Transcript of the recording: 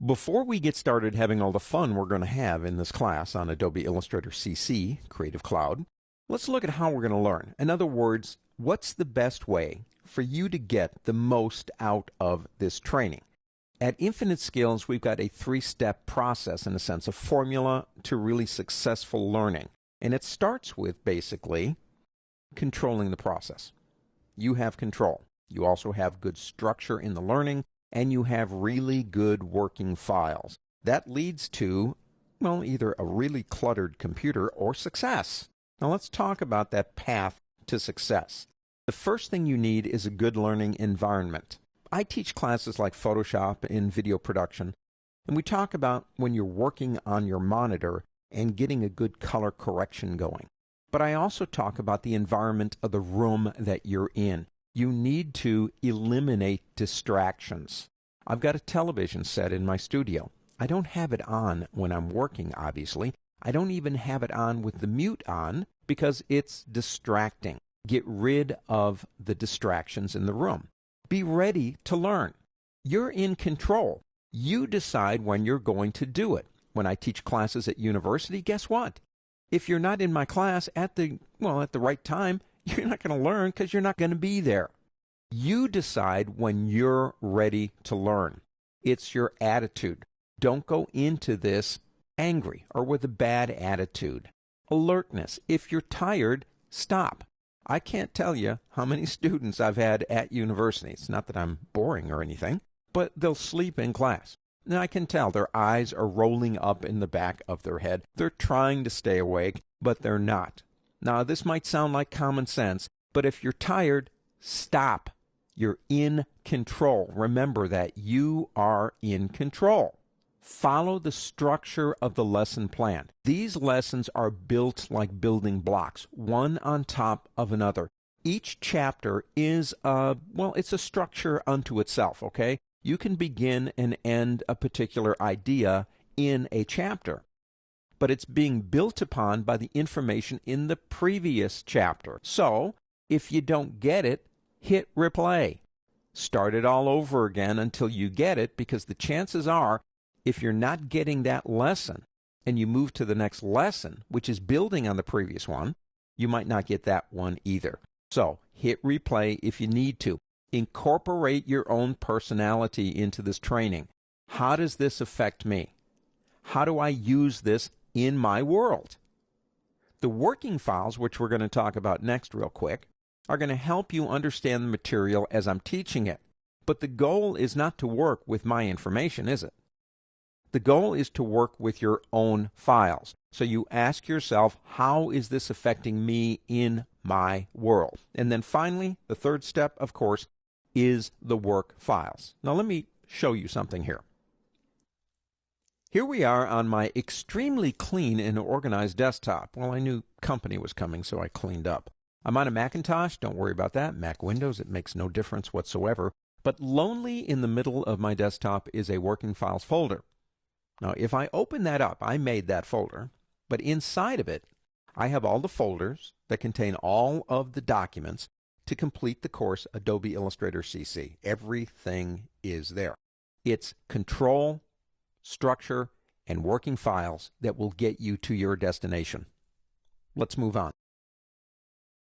Before we get started having all the fun we're going to have in this class on Adobe Illustrator CC, Creative Cloud, let's look at how we're going to learn. In other words, what's the best way for you to get the most out of this training? At Infinite Skills, we've got a three-step process, in a sense, a formula to really successful learning. And it starts with, basically, controlling the process. You have control. You also have good structure in the learning, and you have really good working files. That leads to, well, either a really cluttered computer or success. Now let's talk about that path to success. The first thing you need is a good learning environment. I teach classes like Photoshop in video production, and we talk about when you're working on your monitor and getting a good color correction going. But I also talk about the environment of the room that you're in. You need to eliminate distractions. I've got a television set in my studio. I don't have it on when I'm working, obviously. I don't even have it on with the mute on because it's distracting. Get rid of the distractions in the room. Be ready to learn. You're in control. You decide when you're going to do it. When I teach classes at university, guess what? If you're not in my class at the right time, you're not going to learn because you're not going to be there. You decide when you're ready to learn. It's your attitude. Don't go into this angry or with a bad attitude. Alertness. If you're tired, stop. I can't tell you how many students I've had at university. It's not that I'm boring or anything, but they'll sleep in class. And I can tell their eyes are rolling up in the back of their head. They're trying to stay awake, but they're not. Now, this might sound like common sense, but if you're tired, stop. You're in control. Remember that you are in control. Follow the structure of the lesson plan. These lessons are built like building blocks, one on top of another. Each chapter is it's a structure unto itself, okay? You can begin and end a particular idea in a chapter, but it's being built upon by the information in the previous chapter. So, if you don't get it, hit replay. Start it all over again until you get it, because the chances are, if you're not getting that lesson and you move to the next lesson, which is building on the previous one, you might not get that one either. So, hit replay if you need to. Incorporate your own personality into this training. How does this affect me? How do I use this in my world? The working files, which we're going to talk about next real quick, are going to help you understand the material as I'm teaching it. But the goal is not to work with my information, is it? The goal is to work with your own files. So you ask yourself, how is this affecting me in my world? And then finally, the third step, of course, is the work files. Now let me show you something here. Here we are on my extremely clean and organized desktop. Well, I knew company was coming, so I cleaned up. I'm on a Macintosh. Don't worry about that. Mac Windows, it makes no difference whatsoever. But lonely in the middle of my desktop is a working files folder. Now, if I open that up, I made that folder, but inside of it, I have all the folders that contain all of the documents to complete the course Adobe Illustrator CC. Everything is there. It's control, structure, and working files that will get you to your destination. Let's move on.